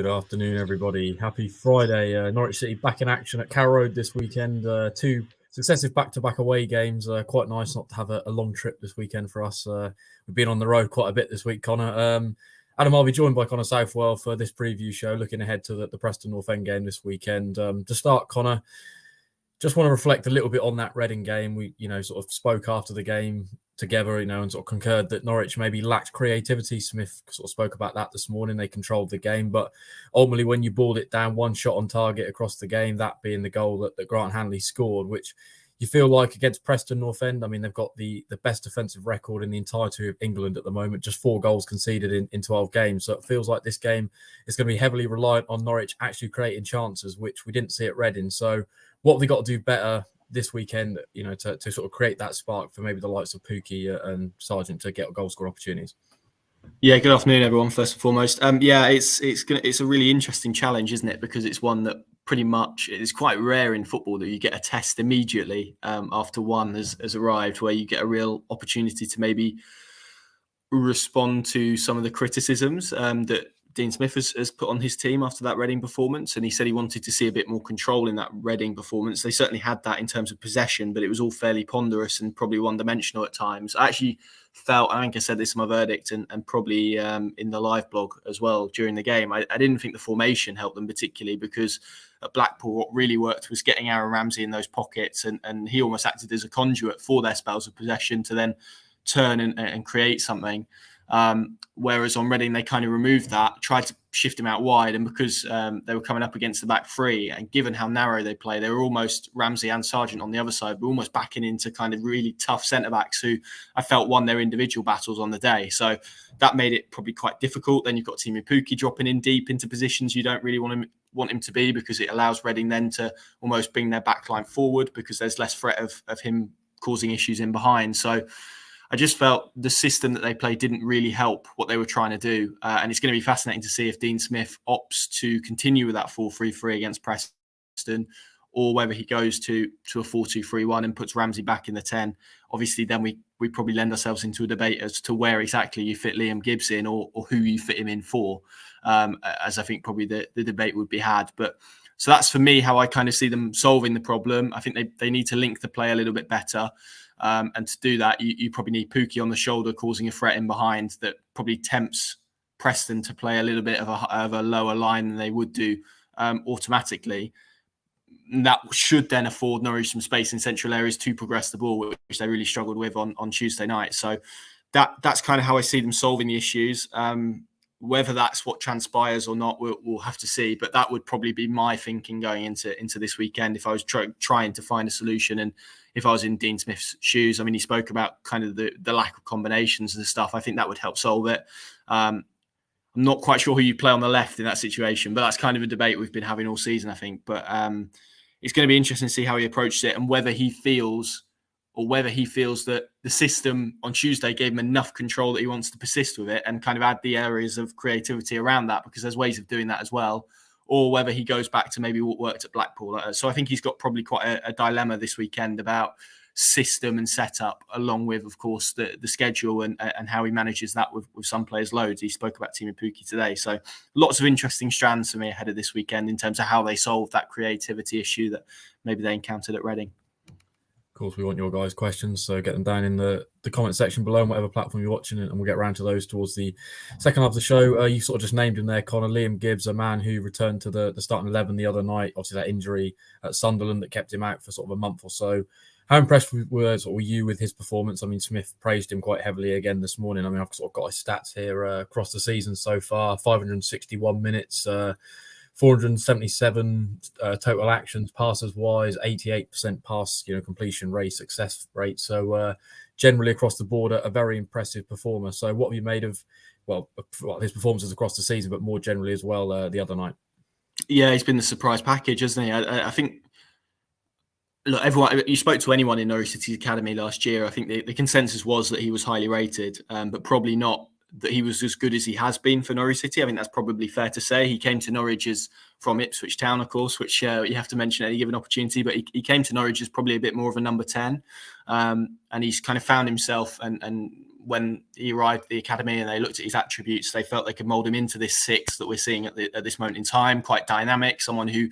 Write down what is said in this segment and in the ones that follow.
Good afternoon, everybody. Happy Friday. Norwich City back in action at Carrow Road this weekend. Two successive back-to-back away games. Quite nice not to have a long trip this weekend for us. We've been on the road quite a bit this week, Connor. Adam, I'll be joined by Connor Southwell for this preview show, looking ahead to the Preston North End game this weekend. To start, Connor, just want to reflect a little bit on that Reading game. We, sort of spoke after the game together, and sort of concurred that Norwich maybe lacked creativity. Smith sort of spoke about that this morning. They controlled the game, but ultimately when you balled it down, one shot on target across the game, that being the goal that Grant Hanley scored, which you feel like against Preston North End, I mean, they've got the best defensive record in the entirety of England at the moment, just 4 goals conceded in 12 games. So it feels like this game is going to be heavily reliant on Norwich actually creating chances, which we didn't see at Reading. So what have they got to do better this weekend, to sort of create that spark for maybe the likes of Pukki and Sargent to get goal score opportunities? Yeah, good afternoon, everyone. First and foremost, it's a really interesting challenge, isn't it? Because it's one that pretty much is quite rare in football that you get a test immediately after one has arrived, where you get a real opportunity to maybe respond to some of the criticisms that Dean Smith has put on his team after that Reading performance. And he said he wanted to see a bit more control in that Reading performance. They certainly had that in terms of possession, but it was all fairly ponderous and probably one-dimensional at times. I actually felt, I think I said this in my verdict and probably in the live blog as well during the game, I didn't think the formation helped them particularly, because at Blackpool, what really worked was getting Aaron Ramsey in those pockets, and he almost acted as a conduit for their spells of possession to then turn and create something. Whereas on Reading, they kind of removed that, tried to shift him out wide, and because they were coming up against the back three, and given how narrow they play, they were almost, Ramsey and Sargent on the other side, were almost backing into kind of really tough centre-backs who I felt won their individual battles on the day. So that made it probably quite difficult. Then you've got Timu Pukki dropping in deep into positions you don't really want him to be, because it allows Reading then to almost bring their backline forward, because there's less threat of him causing issues in behind. So I just felt the system that they played didn't really help what they were trying to do. And it's going to be fascinating to see if Dean Smith opts to continue with that 4-3-3 against Preston, or whether he goes to a 4-2-3-1 and puts Ramsey back in the 10. Obviously, then we probably lend ourselves into a debate as to where exactly you fit Liam Gibbs in, or who you fit him in for, as I think probably the debate would be had. But so that's for me how I kind of see them solving the problem. I think they need to link the play a little bit better. And to do that, you probably need Pukki on the shoulder causing a threat in behind that probably tempts Preston to play a little bit of a lower line than they would do automatically. And that should then afford Norwich some space in central areas to progress the ball, which they really struggled with on Tuesday night. So that's kind of how I see them solving the issues. Whether that's what transpires or not, we'll have to see. But that would probably be my thinking going into this weekend if I was trying to find a solution, and if I was in Dean Smith's shoes. I mean, he spoke about kind of the lack of combinations and stuff. I think that would help solve it. I'm not quite sure who you play on the left in that situation, but that's kind of a debate we've been having all season, I think. But it's going to be interesting to see how he approaches it, and whether he feels that the system on Tuesday gave him enough control that he wants to persist with it and kind of add the areas of creativity around that, because there's ways of doing that as well, or whether he goes back to maybe what worked at Blackpool. So I think he's got probably quite a dilemma this weekend about system and setup, along with, of course, the schedule and how he manages that with some players' loads. He spoke about Timu Pukki today. So lots of interesting strands for me ahead of this weekend in terms of how they solve that creativity issue that maybe they encountered at Reading. Of course, we want your guys' questions, so get them down in the comment section below on whatever platform you're watching, and we'll get around to those towards the second half of the show. You sort of just named him there, Connor. Liam Gibbs, a man who returned to the starting 11 the other night. Obviously, that injury at Sunderland that kept him out for sort of a month or so. How impressed were you with his performance? I mean, Smith praised him quite heavily again this morning. I mean, I've sort of got his stats here across the season so far: 561 minutes. 477 total actions, passes wise, 88% pass completion rate, success rate. So generally across the board, a very impressive performer. So what have you made of his performances across the season, but more generally as well the other night? Yeah, he's been the surprise package, hasn't he? I think. Look, everyone. You spoke to anyone in Norwich City's academy last year. I think the consensus was that he was highly rated, but probably not that he was as good as he has been for Norwich City. I think that's probably fair to say. He came to Norwich from Ipswich Town, of course, which you have to mention at any given opportunity, but he came to Norwich as probably a bit more of a number 10. And he's kind of found himself, and when he arrived at the academy and they looked at his attributes, they felt they could mould him into this 6 that we're seeing at this moment in time, quite dynamic, someone who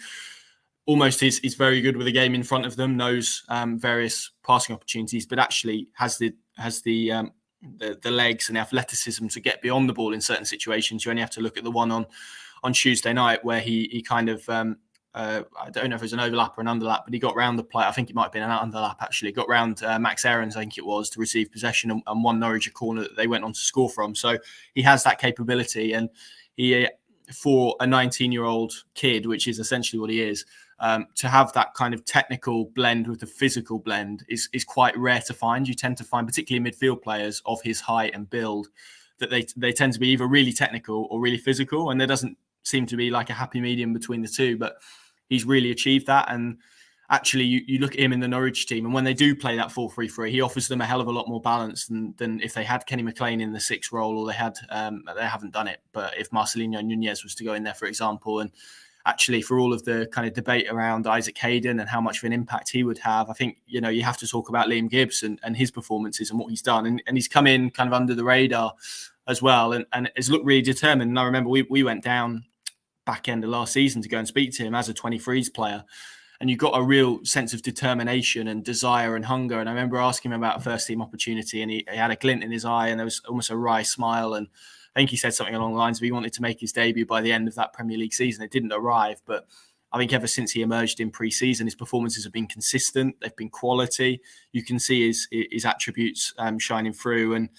almost is very good with the game in front of them, knows various passing opportunities, but actually has the legs and athleticism to get beyond the ball in certain situations. You only have to look at the one on Tuesday night where he kind of I don't know if it was an overlap or an underlap, but he got round the player. I think it might have been an underlap actually. Got round Max Aarons, I think it was, to receive possession and won Norwich a corner that they went on to score from. So he has that capability, and he, for a 19-year-old kid, which is essentially what he is, to have that kind of technical blend with the physical blend is quite rare to find. You tend to find, particularly midfield players of his height and build, that they tend to be either really technical or really physical, and there doesn't seem to be like a happy medium between the two. But he's really achieved that, and actually you look at him in the Norwich team, and when they do play that 4-3-3, he offers them a hell of a lot more balance than if they had Kenny McLean in the 6 role, or they haven't done it. But if Marcelino Nunez was to go in there, for example, and actually for all of the kind of debate around Isaac Hayden and how much of an impact he would have, I think, you have to talk about Liam Gibbs and his performances and what he's done. And he's come in kind of under the radar as well, and has looked really determined. And I remember we went down back end of last season to go and speak to him as a 23s player. And you got a real sense of determination and desire and hunger. And I remember asking him about a first team opportunity, and he had a glint in his eye, and there was almost a wry smile. And I think he said something along the lines of he wanted to make his debut by the end of that Premier League season. It didn't arrive, but I think ever since he emerged in pre-season, his performances have been consistent. They've been quality. You can see his attributes shining through, and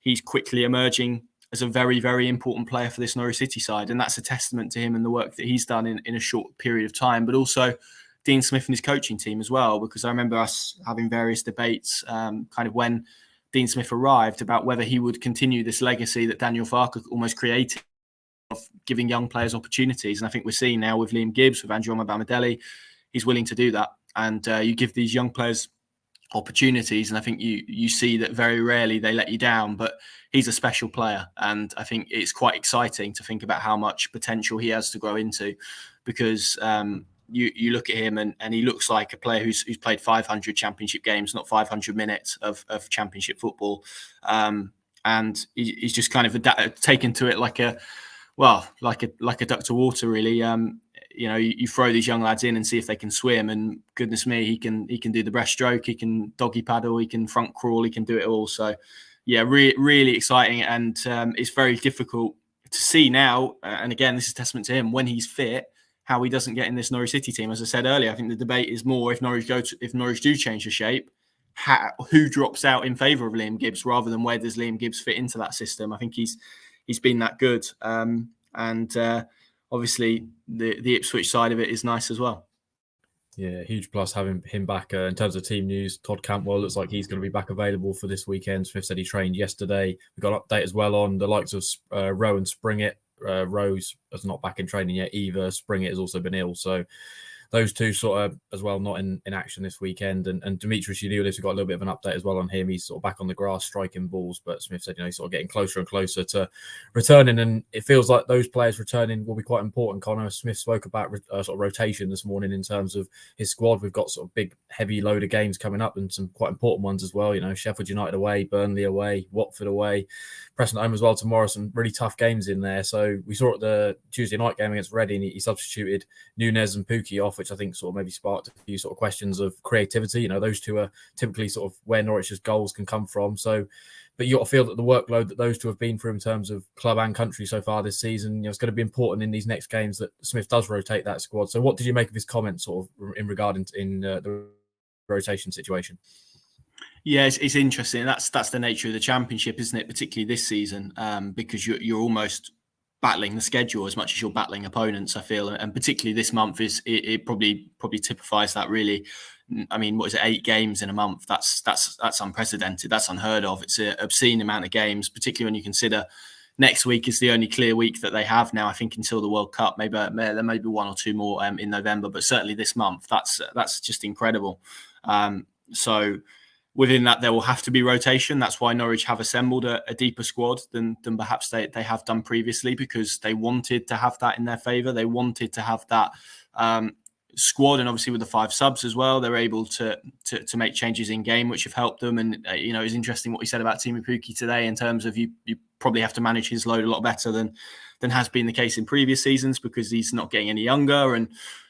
he's quickly emerging as a very, very important player for this Norwich City side. And that's a testament to him and the work that he's done in a short period of time, but also Dean Smith and his coaching team as well, because I remember us having various debates kind of when Dean Smith arrived about whether he would continue this legacy that Daniel Farke almost created of giving young players opportunities. And I think we're seeing now with Liam Gibbs, with Andrew Bamadelli, he's willing to do that. And you give these young players opportunities, and I think you see that very rarely they let you down, but he's a special player. And I think it's quite exciting to think about how much potential he has to grow into, because you look at him and he looks like a player who's played 500 championship games, not 500 minutes of championship football. And he's just kind of taken to it like a duck to water, really. You throw these young lads in and see if they can swim, and goodness me, he can do the breaststroke, he can doggy paddle, he can front crawl, he can do it all. So yeah, really exciting. And it's very difficult to see now. And again, this is testament to him when he's fit, how he doesn't get in this Norwich City team. As I said earlier, I think the debate is more if Norwich do change the shape, who drops out in favour of Liam Gibbs rather than where does Liam Gibbs fit into that system. I think he's been that good, and obviously the Ipswich side of it is nice as well. Yeah, huge plus having him back. In terms of team news, Todd Cantwell looks like he's going to be back available for this weekend. Smith said he trained yesterday. We got an update as well on the likes of Rowe and Springett. Rose is not back in training yet either. Springett has also been ill, so those two sort of as well not in action this weekend. And Dimitris Yaniulis, we got a little bit of an update as well on him. He's sort of back on the grass striking balls, but Smith said he's sort of getting closer and closer to returning, and it feels like those players returning will be quite important. Connor Smith spoke about sort of rotation this morning in terms of his squad. We've got sort of big heavy load of games coming up and some quite important ones as well. Sheffield United away, Burnley away, Watford away, Preston home as well tomorrow. Some really tough games in there. So we saw at the Tuesday night game against Reading, he substituted Nunez and Pukki off, which I think sort of maybe sparked a few sort of questions of creativity. Those two are typically sort of where Norwich's goals can come from. So, but you got to feel that the workload that those two have been through in terms of club and country so far this season, it's going to be important in these next games that Smith does rotate that squad. So what did you make of his comments sort of in regard in the rotation situation? Yeah, it's interesting. That's the nature of the Championship, isn't it? Particularly this season, because you're almost battling the schedule as much as you're battling opponents, I feel, and particularly this month it probably typifies that really. I mean, what is it? 8 games in a month? That's unprecedented. That's unheard of. It's an obscene amount of games, particularly when you consider next week is the only clear week that they have now. I think until the World Cup, maybe there may be 1 or 2 more in November, but certainly this month, that's just incredible. So within that, there will have to be rotation. That's why Norwich have assembled a deeper squad than perhaps they have done previously, because they wanted to have that in their favour. They wanted to have that squad, and obviously with the 5 subs as well, they're able to make changes in game, which have helped them. And it's interesting what he said about Timu Pukki today, in terms of you probably have to manage his load a lot better than has been the case in previous seasons, because he's not getting any younger. And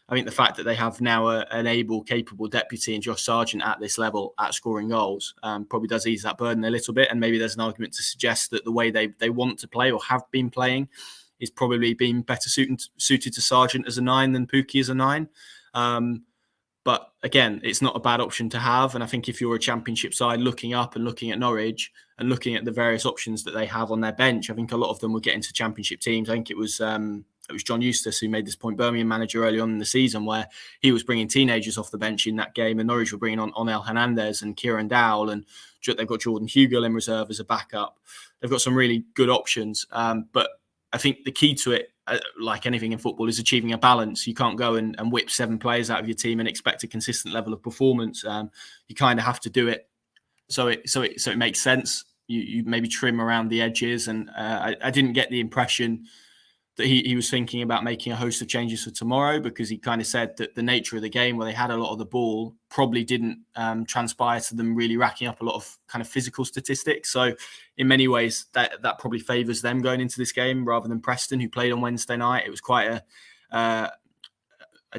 I think the fact that they have now an able, capable deputy in Josh Sargent at this level at scoring goals probably does ease that burden a little bit. And maybe there's an argument to suggest that the way they want to play or have been playing is probably been better suited to Sargent as a 9 than Pukki as a 9. But again, it's not a bad option to have. And I think if you're a Championship side looking up and looking at Norwich and looking at the various options that they have on their bench, I think a lot of them will get into Championship teams. I think it was John Eustace who made this point, Birmingham manager, early on in the season, where he was bringing teenagers off the bench in that game, and Norwich were bringing on El Hernandez and Kieran Dowell, and they've got Jordan Hugill in reserve as a backup. They've got some really good options. But I think the key to it, like anything in football, is achieving a balance. You can't go and whip 7 players out of your team and expect a consistent level of performance. You kind of have to do it so it makes sense. You maybe trim around the edges, and I didn't get the impression that he was thinking about making a host of changes for tomorrow, because he kind of said that the nature of the game, where they had a lot of the ball, probably didn't transpire to them really racking up a lot of kind of physical statistics. So in many ways, that probably favours them going into this game rather than Preston, who played on Wednesday night. It was quite a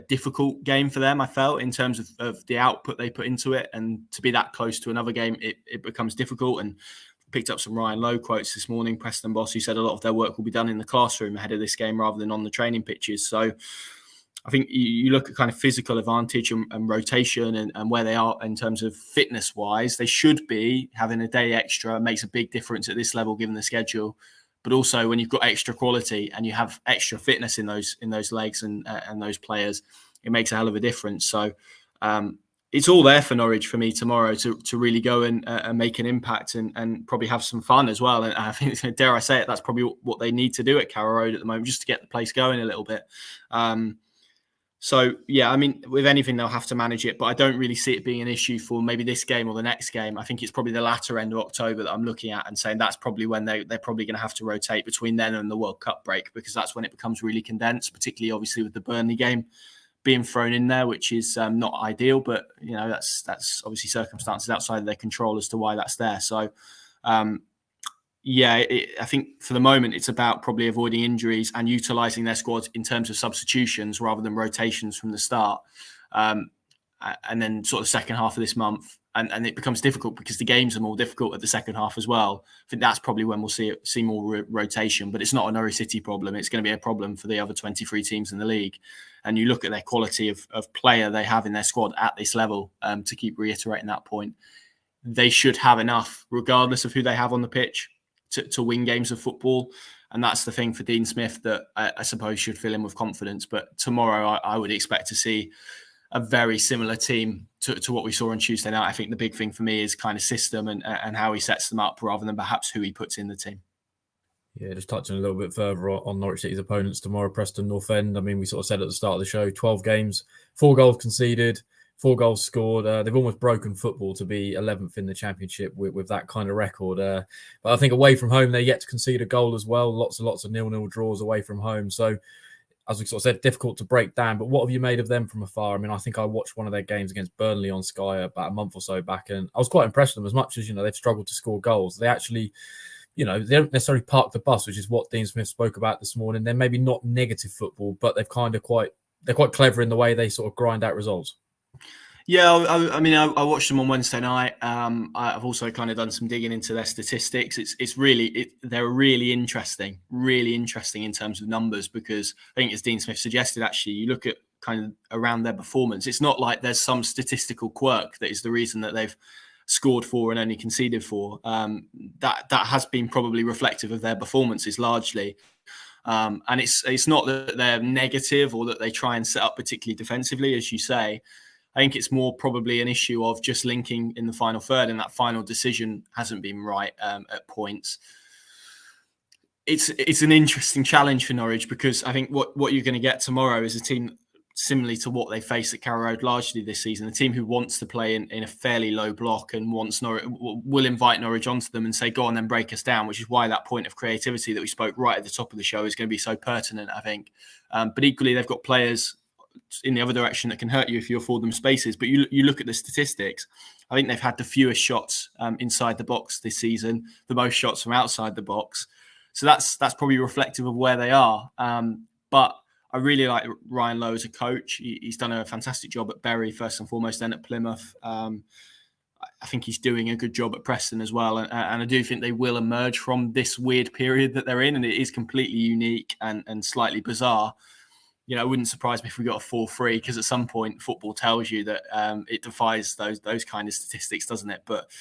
difficult game for them, I felt, in terms of the output they put into it. And to be that close to another game, it becomes difficult. And picked up some Ryan Lowe quotes this morning, Preston boss, who said a lot of their work will be done in the classroom ahead of this game rather than on the training pitches. So I think you look at kind of physical advantage and rotation and where they are in terms of fitness wise. They should be having a day extra. Makes a big difference at this level given the schedule. But also when you've got extra quality and you have extra fitness in those legs and those players, it makes a hell of a difference. So it's all there for Norwich for me tomorrow to really go and make an impact and probably have some fun as well. And I think, dare I say it, that's probably what they need to do at Carrow Road at the moment, just to get the place going a little bit. So, yeah, I mean, with anything, they'll have to manage it, but I don't really see it being an issue for maybe this game or the next game. I think it's probably the latter end of October that I'm looking at and saying that's probably when they're probably going to have to rotate between then and the World Cup break, because that's when it becomes really condensed, particularly obviously with the Burnley game being thrown in there, which is not ideal, but that's obviously circumstances outside of their control as to why that's there. So I think for the moment it's about probably avoiding injuries and utilising their squads in terms of substitutions rather than rotations from the start. And then sort of second half of this month, and it becomes difficult because the games are more difficult at the second half as well. I think that's probably when we'll see more rotation, but it's not a Norwich City problem. It's going to be a problem for the other 23 teams in the league. And you look at their quality of player they have in their squad at this level, to keep reiterating that point, they should have enough, regardless of who they have on the pitch, to win games of football. And that's the thing for Dean Smith that I suppose should fill him with confidence. But tomorrow I would expect to see a very similar team to what we saw on Tuesday night. I think the big thing for me is kind of system and how he sets them up rather than perhaps who he puts in the team. Yeah, just touching a little bit further on Norwich City's opponents tomorrow, Preston North End. I mean, we sort of said at the start of the show, 12 games, 4 goals conceded, 4 goals scored. They've almost broken football to be 11th in the Championship with that kind of record. But I think away from home, they're yet to concede a goal as well. Lots and lots of 0-0 draws away from home. So, as we sort of said, difficult to break down. But what have you made of them from afar? I mean, I think I watched one of their games against Burnley on Sky about a month or so back, and I was quite impressed with them. As much as, they've struggled to score goals, they actually, they don't necessarily park the bus, which is what Dean Smith spoke about this morning. They're maybe not negative football, but they're quite clever in the way they sort of grind out results. Yeah, I watched them on Wednesday night. I've also kind of done some digging into their statistics. They're really interesting in terms of numbers, because I think, as Dean Smith suggested, actually, you look at kind of around their performance. It's not like there's some statistical quirk that is the reason that they've scored 4 and only conceded 4. That has been probably reflective of their performances largely. And it's not that they're negative or that they try and set up particularly defensively, as you say. I think it's more probably an issue of just linking in the final third, and that final decision hasn't been right at points. It's an interesting challenge for Norwich, because I think what you're going to get tomorrow is a team similarly to what they faced at Carrow Road largely this season, a team who wants to play in a fairly low block and will invite Norwich onto them and say, go on, then break us down, which is why that point of creativity that we spoke right at the top of the show is going to be so pertinent, I think. But equally, they've got players in the other direction that can hurt you if you afford them spaces. But you look at the statistics, I think they've had the fewest shots inside the box this season, the most shots from outside the box. So that's probably reflective of where they are. But I really like Ryan Lowe as a coach. He's done a fantastic job at Bury, first and foremost, then at Plymouth. I think he's doing a good job at Preston as well. And I do think they will emerge from this weird period that they're in. And it is completely unique and slightly bizarre. You know, it wouldn't surprise me if we got a 4-3, because at some point football tells you that it defies those kind of statistics, doesn't it? But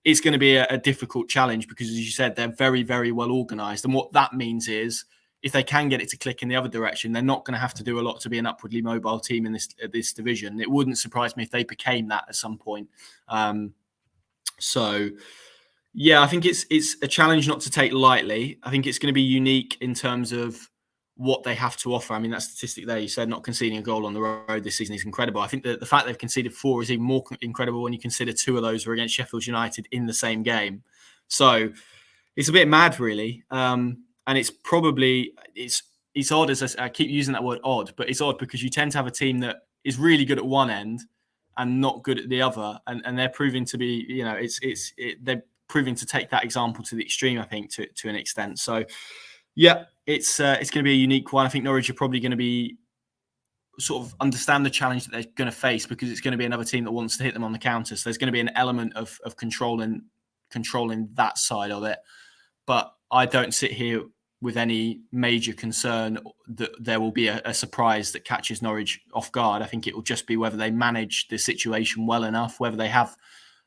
it's going to be a difficult challenge because, as you said, they're very, very well organised. And what that means is, if they can get it to click in the other direction, they're not going to have to do a lot to be an upwardly mobile team in this division. It wouldn't surprise me if they became that at some point. So, yeah, I think it's a challenge not to take lightly. I think it's going to be unique in terms of what they have to offer. I mean, that statistic there, you said not conceding a goal on the road this season is incredible. I think that the fact they've conceded 4 is even more incredible when you consider 2 of those were against Sheffield United in the same game. So it's a bit mad, really. And it's probably, it's odd, as I keep using that word odd, but it's odd because you tend to have a team that is really good at one end and not good at the other. And they're proving to be, you know, they're proving to take that example to the extreme, I think, to an extent. So, yeah, it's going to be a unique one. I think Norwich are probably going to be sort of understand the challenge that they're going to face, because it's going to be another team that wants to hit them on the counter. So there's going to be an element of controlling that side of it. But I don't sit here with any major concern that there will be a surprise that catches Norwich off guard. I think it will just be whether they manage the situation well enough, whether they have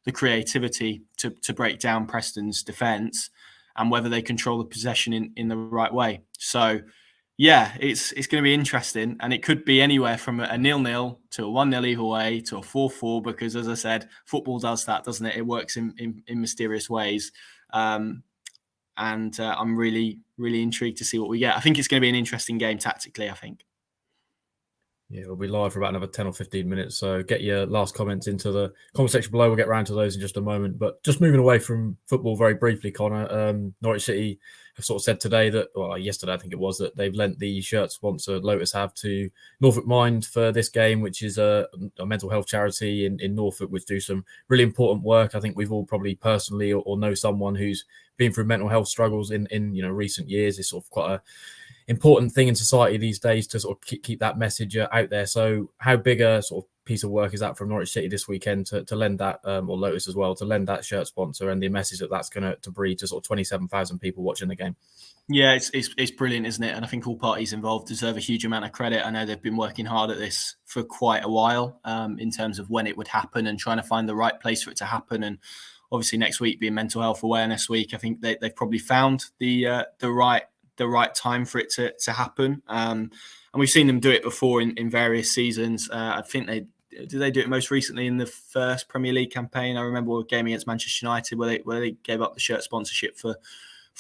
the creativity to break down Preston's defence, and whether they control the possession in the right way. So, yeah, it's going to be interesting, and it could be anywhere from a 0-0 to a 1-0 either way to a 4-4, because, as I said, football does that, doesn't it? It works in mysterious ways. And I'm really, really intrigued to see what we get. I think it's going to be an interesting game tactically, I think. Yeah, we'll be live for about another 10 or 15 minutes. So get your last comments into the comment section below. We'll get around to those in just a moment. But just moving away from football very briefly, Connor, Norwich City have sort of said today that, well, yesterday I think it was, that they've lent the shirt sponsor Lotus have to Norfolk Mind for this game, which is a mental health charity in Norfolk, which do some really important work. I think we've all probably personally or know someone who's been through mental health struggles in recent years. It's sort of quite a important thing in society these days to sort of keep that message out there. So how big a sort of piece of work is that from Norwich City this weekend to lend that, or Lotus as well, to lend that shirt sponsor and the message that's going to breed to sort of 27,000 people watching the game? Yeah, it's brilliant, isn't it? And I think all parties involved deserve a huge amount of credit. I know they've been working hard at this for quite a while, in terms of when it would happen and trying to find the right place for it to happen. And obviously next week being Mental Health Awareness Week, I think they've probably found the right time for it to happen. And we've seen them do it before in various seasons. I think they do it most recently in the first Premier League campaign. I remember a game against Manchester United where they gave up the shirt sponsorship for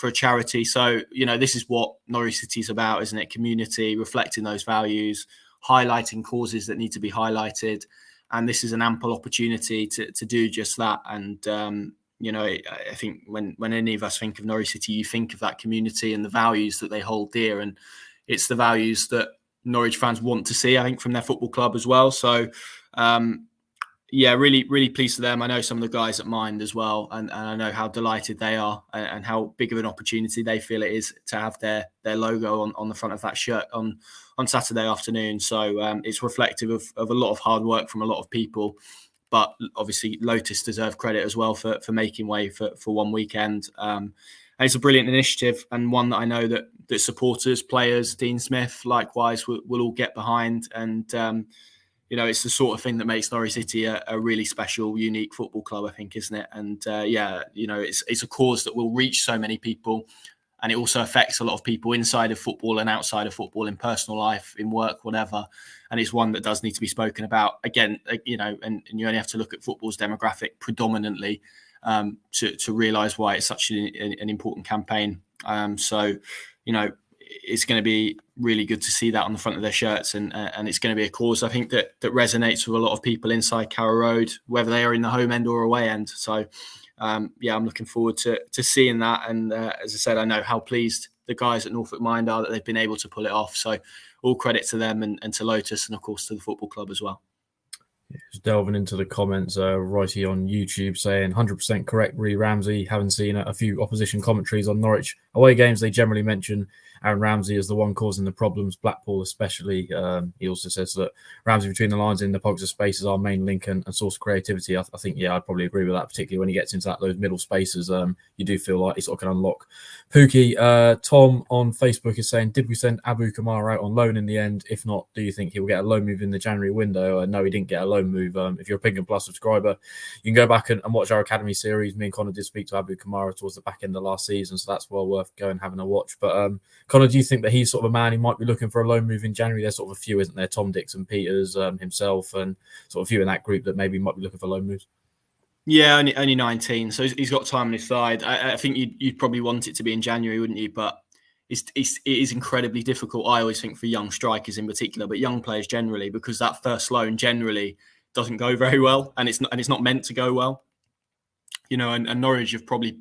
a charity. So, this is what Norwich City is about, isn't it? Community, reflecting those values, highlighting causes that need to be highlighted. And this is an ample opportunity to do just that. And, I think when any of us think of Norwich City, you think of that community and the values that they hold dear. And it's the values that Norwich fans want to see, I think, from their football club as well. So, really, really pleased for them. I know some of the guys at Mind as well, and I know how delighted they are and how big of an opportunity they feel it is to have their logo on the front of that shirt on Saturday afternoon. So it's reflective of a lot of hard work from a lot of people. But obviously, Lotus deserve credit as well for making way for one weekend. And it's a brilliant initiative, and one that I know that supporters, players, Dean Smith, likewise, will all get behind. And it's the sort of thing that makes Norwich City a really special, unique football club, I think, isn't it? And it's a cause that will reach so many people, and it also affects a lot of people inside of football and outside of football, in personal life, in work, whatever. And it's one that does need to be spoken about. Again, and you only have to look at football's demographic predominantly to realise why it's such an important campaign. it's going to be really good to see that on the front of their shirts, and it's going to be a cause I think that resonates with a lot of people inside Carrow Road, whether they are in the home end or away end. So I'm looking forward to seeing that. And as I said, I know how pleased the guys at Norfolk Mind are that they've been able to pull it off. So all credit to them and to Lotus, and of course to the football club as well. Just delving into the comments, righty on YouTube saying 100% correct, Ree Ramsey. Having seen a few opposition commentaries on Norwich away games, they generally mention Aaron Ramsey as the one causing the problems, Blackpool especially. He also says that Ramsey between the lines in the pockets of space is our main link and source of creativity. I think, I'd probably agree with that, particularly when he gets into those middle spaces. You do feel like he sort of can unlock. Pookie, Tom on Facebook is saying, did we send Abu Kamara out on loan in the end? If not, do you think he will get a loan move in the January window? No, he didn't get a loan move. If you're a Pink and Plus subscriber, you can go back and watch our Academy series. Me and Connor did speak to Abu Kamara towards the back end of last season, so that's well worth going and having a watch. But Connor, do you think that he's sort of a man who might be looking for a loan move in January? There's sort of a few, isn't there? Tom Dixon, Peters, himself, and sort of a few in that group that maybe might be looking for loan moves. Yeah, only 19, so he's got time on his side. I think you'd probably want it to be in January, wouldn't you? But it is incredibly difficult, I always think, for young strikers in particular, but young players generally, because that first loan generally doesn't go very well, and it's not meant to go well. And Norwich have probably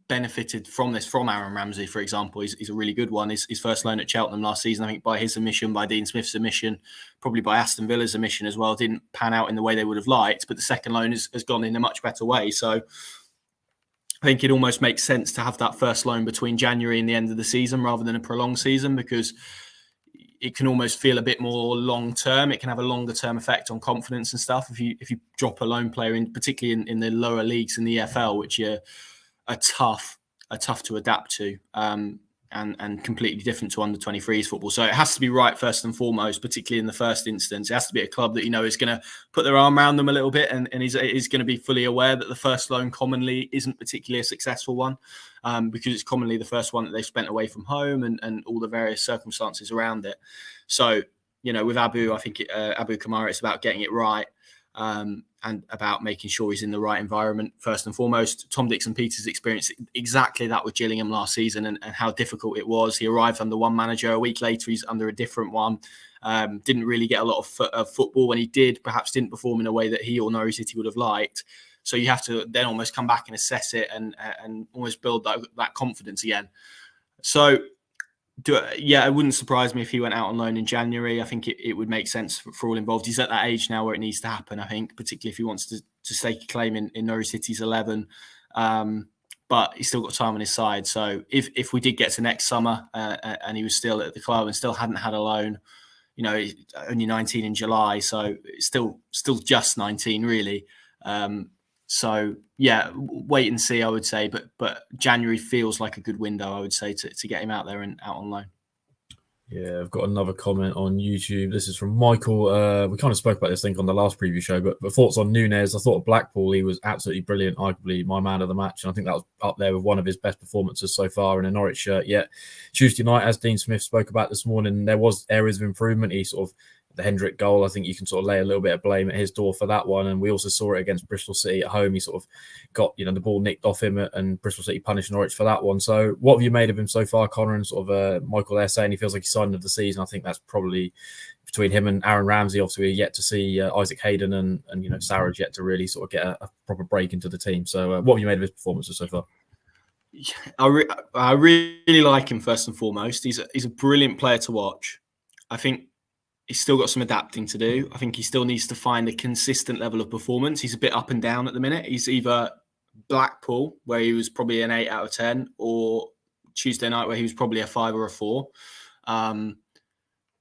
benefited from this from Aaron Ramsey, for example. He's a really good one. His first loan at Cheltenham last season, I think by his admission, by Dean Smith's admission, probably by Aston Villa's admission as well, didn't pan out in the way they would have liked, but the second loan has gone in a much better way. So I think it almost makes sense to have that first loan between January and the end of the season rather than a prolonged season, because it can almost feel a bit more long term. It can have a longer term effect on confidence and stuff. If you drop a loan player in, particularly in the lower leagues in the EFL, which are tough to adapt to, and completely different to under 23s football. So it has to be right first and foremost, particularly in the first instance. It has to be a club that is going to put their arm around them a little bit, and is going to be fully aware that the first loan commonly isn't particularly a successful one, because it's commonly the first one that they've spent away from home and all the various circumstances around it. So, with Abu, I think Abu Kamara, it's about getting it right. And about making sure he's in the right environment first and foremost. Tom Dixon Peters experienced exactly that with Gillingham last season, and how difficult it was. He arrived under one manager. A week later, he's under a different one. Didn't really get a lot of football. When he did, perhaps didn't perform in a way that he or Norwich City would have liked. So you have to then almost come back and assess it and almost build that confidence again. So it wouldn't surprise me if he went out on loan in January. I think it would make sense for all involved. He's at that age now where it needs to happen, I think, particularly if he wants to stake a claim in Norwich City's 11. But he's still got time on his side. So if we did get to next summer and he was still at the club and still hadn't had a loan, only 19 in July, so it's still just 19 really. So wait and see, I would say, but January feels like a good window, I would say, to get him out there and out on loan. Yeah, I've got another comment on YouTube. This is from Michael. We kind of spoke about this thing on the last preview show, but thoughts on Nunez. I thought of Blackpool, he was absolutely brilliant, arguably my man of the match, and I think that was up there with one of his best performances so far in a Norwich shirt yet. Tuesday night, as Dean Smith spoke about this morning, there was areas of improvement. He sort of, the Hendrick goal, I think you can sort of lay a little bit of blame at his door for that one. And we also saw it against Bristol City at home. He sort of got, the ball nicked off him, and Bristol City punished Norwich for that one. So what have you made of him so far, Connor? And sort of Michael there saying he feels like he's signing of the season. I think that's probably between him and Aaron Ramsey. Obviously, we're yet to see Isaac Hayden and Sarridge yet to really sort of get a proper break into the team. So what have you made of his performances so far? I really like him first and foremost. He's a brilliant player to watch. I think he's still got some adapting to do. I think he still needs to find a consistent level of performance. He's a bit up and down at the minute. He's either Blackpool, where he was probably an 8 out of 10, or Tuesday night, where he was probably a 5 or a 4.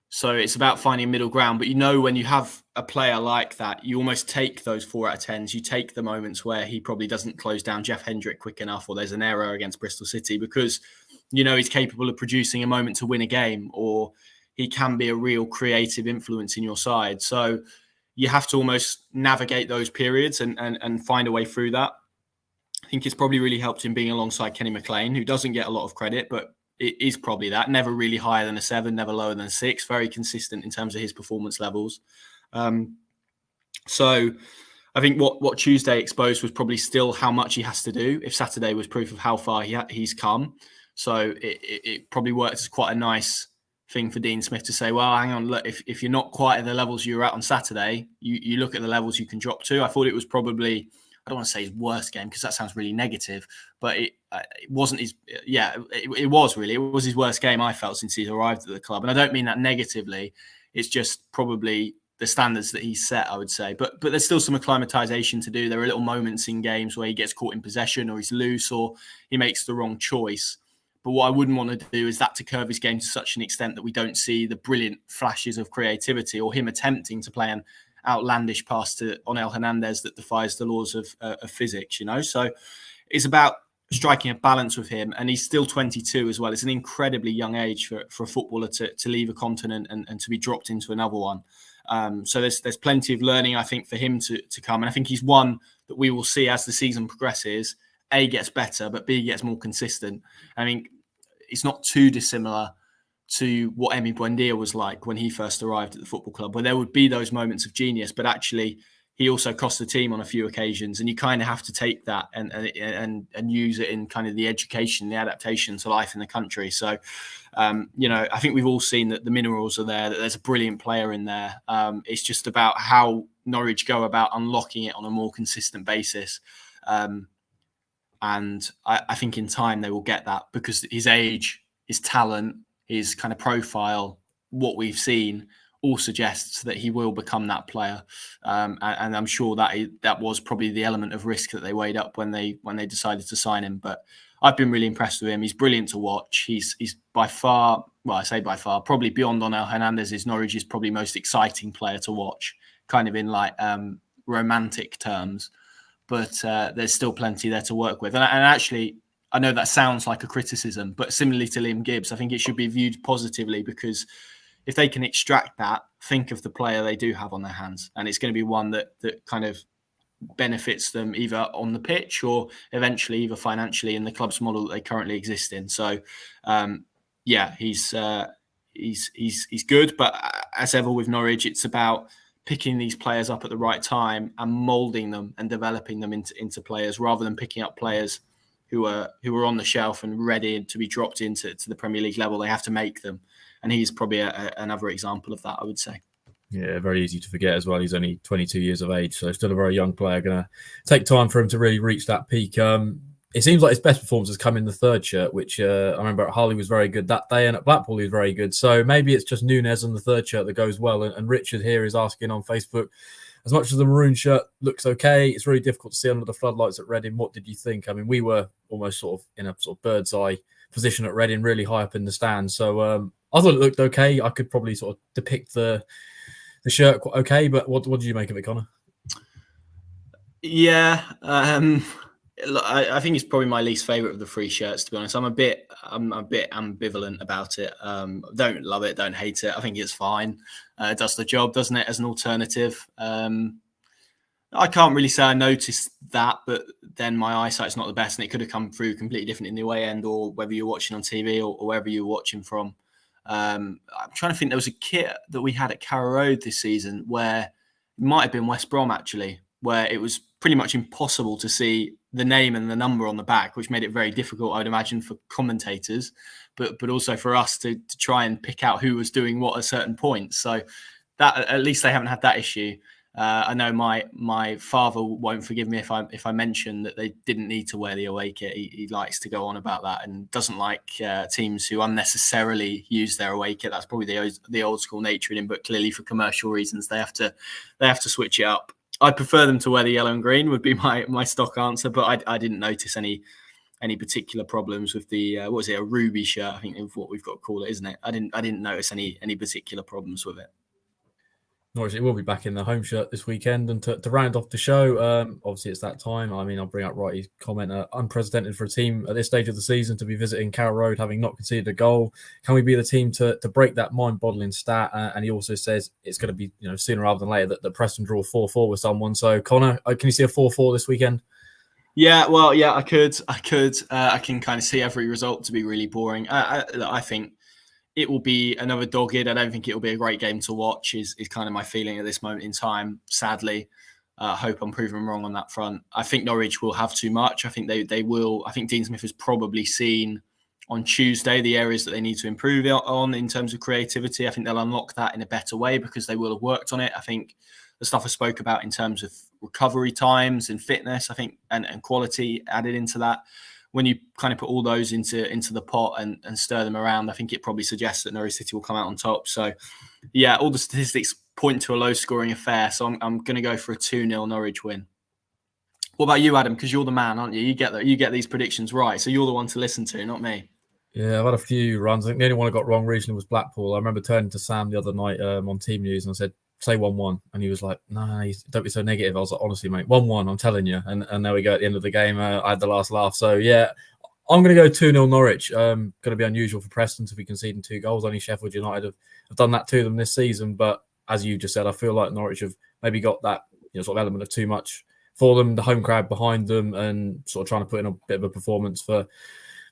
So it's about finding middle ground. But when you have a player like that, you almost take those 4 out of 10s. You take the moments where he probably doesn't close down Jeff Hendrick quick enough, or there's an error against Bristol City, because he's capable of producing a moment to win a game, or he can be a real creative influence in your side. So you have to almost navigate those periods and find a way through that. I think it's probably really helped him being alongside Kenny McLean, who doesn't get a lot of credit, but it is probably that. Never really higher than a 7, never lower than a 6. Very consistent in terms of his performance levels. So I think what Tuesday exposed was probably still how much he has to do. If Saturday was proof of how far he's come, So it probably worked as quite a nice thing for Dean Smith to say, well, hang on, look, if you're not quite at the levels you were at on Saturday, you look at the levels you can drop to. I thought it was probably, I don't want to say his worst game because that sounds really negative, but it wasn't his, it was his worst game, I felt, since he's arrived at the club. And I don't mean that negatively. It's just probably the standards that he's set, I would say. But there's still some acclimatization to do. There are little moments in games where he gets caught in possession or he's loose or he makes the wrong choice. But what I wouldn't want to do is that to curve his game to such an extent that we don't see the brilliant flashes of creativity or him attempting to play an outlandish pass to Onel Hernandez that defies the laws of physics, So it's about striking a balance with him. And he's still 22 as well. It's an incredibly young age for a footballer to leave a continent and to be dropped into another one. So there's plenty of learning, I think, for him to come. And I think he's one that we will see as the season progresses. A, gets better, but B, gets more consistent. I mean, it's not too dissimilar to what Emi Buendia was like when he first arrived at the football club, where there would be those moments of genius, but actually he also cost the team on a few occasions. And you kind of have to take that and use it in kind of the education, the adaptation to life in the country. So, I think we've all seen that the minerals are there, that there's a brilliant player in there. It's just about how Norwich go about unlocking it on a more consistent basis. And I think in time they will get that because his age, his talent, his kind of profile, what we've seen all suggests that he will become that player. And I'm sure that was probably the element of risk that they weighed up when they decided to sign him. But I've been really impressed with him. He's brilliant to watch. He's by far, well, I say by far, probably beyond Onel Hernandez, Norwich's probably most exciting player to watch, kind of in like romantic terms. But there's still plenty there to work with. And actually, I know that sounds like a criticism, but similarly to Liam Gibbs, I think it should be viewed positively because if they can extract that, think of the player they do have on their hands. And it's going to be one that kind of benefits them either on the pitch or eventually either financially in the club's model that they currently exist in. So, he's good. But as ever with Norwich, it's about picking these players up at the right time and moulding them and developing them into players rather than picking up players who are on the shelf and ready to be dropped into the Premier League level. They have to make them. And he's probably another example of that, I would say. Yeah, very easy to forget as well. He's only 22 years of age, so still a very young player. Going to take time for him to really reach that peak. It seems like his best performance has come in the third shirt, which I remember at Harley was very good that day, and at Blackpool he was very good. So maybe it's just Nunez and the third shirt that goes well. And Richard here is asking on Facebook, as much as the maroon shirt looks okay, it's really difficult to see under the floodlights at Reading. What did you think? I mean, we were almost sort of in a sort of bird's eye position at Reading, really high up in the stand. So I thought it looked okay. I could probably sort of depict the shirt quite okay, but what did you make of it, Connor? Yeah, I think it's probably my least favourite of the three shirts, to be honest. I'm a bit ambivalent about it. Don't love it, don't hate it. I think it's fine. It does the job, doesn't it, as an alternative? I can't really say I noticed that, but then my eyesight's not the best, and it could have come through completely different in the away end, or whether you're watching on TV or wherever you're watching from. I'm trying to think. There was a kit that we had at Carrow Road this season where it might have been West Brom actually, where it was pretty much impossible to see the name and the number on the back, which made it very difficult, I would imagine, for commentators, but also for us to try and pick out who was doing what at certain points. So that at least they haven't had that issue. I know my father won't forgive me if I mention that they didn't need to wear the away kit. He likes to go on about that and doesn't like teams who unnecessarily use their away kit. That's probably the old school nature in him, but clearly for commercial reasons they have to switch it up. I'd prefer them to wear the yellow and green would be my stock answer, but I didn't notice any particular problems with the what was it, a ruby shirt, I think is what we've got to call it, isn't it? I didn't notice any particular problems with it. Norwich will be back in the home shirt this weekend. And to round off the show, obviously it's that time. I mean, I'll bring up Wrighty's comment, unprecedented for a team at this stage of the season to be visiting Carrow Road, having not conceded a goal. Can we be the team to break that mind-boggling stat? And he also says it's going to be sooner rather than later that Preston draw 4-4 with someone. So, Connor, can you see a 4-4 this weekend? Yeah, well, yeah, I could. I can kind of see every result to be really boring. I think it will be another dogged. I don't think it will be a great game to watch, is kind of my feeling at this moment in time, sadly. I hope I'm proven wrong on that front. I think Norwich will have too much. I think they will. I think Dean Smith has probably seen on Tuesday the areas that they need to improve on in terms of creativity. I think they'll unlock that in a better way because they will have worked on it. I think the stuff I spoke about in terms of recovery times and fitness, I think, and quality added into that. When you kind of put all those into the pot and stir them around, I think it probably suggests that Norwich City will come out on top. So, yeah, all the statistics point to a low-scoring affair. So I'm going to go for a 2-0 Norwich win. What about you, Adam? Because you're the man, aren't you? You get these predictions right. So you're the one to listen to, not me. Yeah, I've had a few runs. I think the only one I got wrong recently was Blackpool. I remember turning to Sam the other night on Team News and I said, say 1-1. And he was like, nah, don't be so negative. I was like, honestly, mate, 1-1, I'm telling you. And there we go at the end of the game. I had the last laugh. So, yeah, I'm going to go 2-0 Norwich. Going to be unusual for Preston to be conceding 2 goals. Only Sheffield United have done that to them this season. But as you just said, I feel like Norwich have maybe got that sort of element of too much for them, the home crowd behind them, and sort of trying to put in a bit of a performance for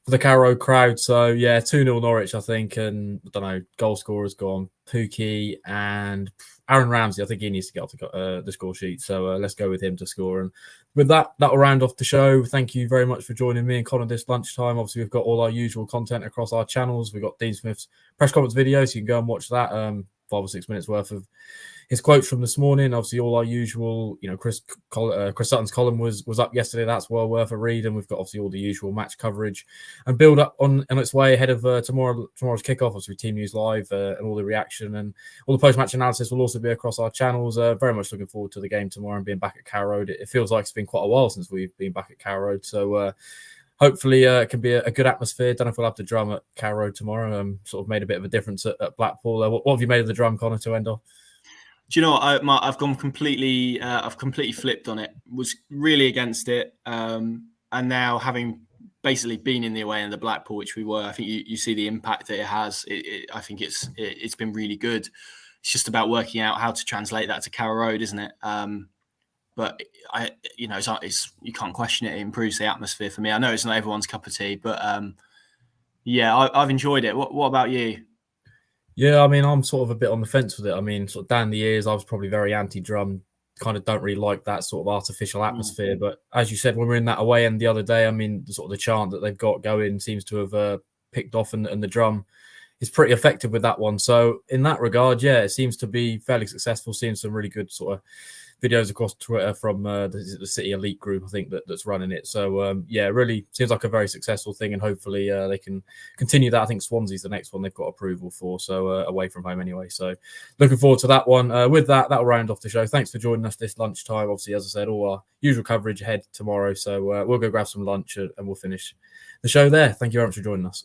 the Carrow Road crowd. So, yeah, 2-0 Norwich, I think. And, I don't know, goal scorers gone. Pukki and Aaron Ramsey, I think he needs to get off the score sheet. So, let's go with him to score. And with that, that'll round off the show. Thank you very much for joining me and Connor this lunchtime. Obviously, we've got all our usual content across our channels. We've got Dean Smith's press conference video, so you can go and watch that. 5 or 6 minutes worth of his quotes from this morning. Obviously, all our usual, Chris Sutton's column was up yesterday. That's well worth a read. And we've got obviously all the usual match coverage and build up on its way ahead of tomorrow's kickoff. Obviously, Team News Live and all the reaction and all the post-match analysis will also be across our channels. Very much looking forward to the game tomorrow and being back at Carrow Road. It feels like it's been quite a while since we've been back at Carrow Road. So hopefully it can be a good atmosphere. Don't know if we'll have the drum at Carrow Road tomorrow. Sort of made a bit of a difference at Blackpool. What have you made of the drum, Connor, to end off? Do you know what? I've gone completely. I've completely flipped on it. Was really against it, and now having basically been in the away end of Blackpool, which we were, I think you see the impact that it has. I think it's been really good. It's just about working out how to translate that to Carrow Road, isn't it? But it's you can't question it. It improves the atmosphere for me. I know it's not everyone's cup of tea, but yeah, I've enjoyed it. What about you? Yeah, I mean, I'm sort of a bit on the fence with it. I mean, sort of down the years, I was probably very anti-drum, kind of don't really like that sort of artificial atmosphere. Mm-hmm. But as you said, when we were in that away end the other day, I mean, the chant that they've got going seems to have picked off, and the drum is pretty effective with that one. So in that regard, yeah, it seems to be fairly successful, seeing some really good sort of videos across Twitter from the City Elite group, I think, that's running it. So, yeah, really seems like a very successful thing, and hopefully they can continue that. I think Swansea's the next one they've got approval for, so away from home anyway. So looking forward to that one. With that, that'll round off the show. Thanks for joining us this lunchtime. Obviously, as I said, all our usual coverage ahead tomorrow. So we'll go grab some lunch and we'll finish the show there. Thank you very much for joining us.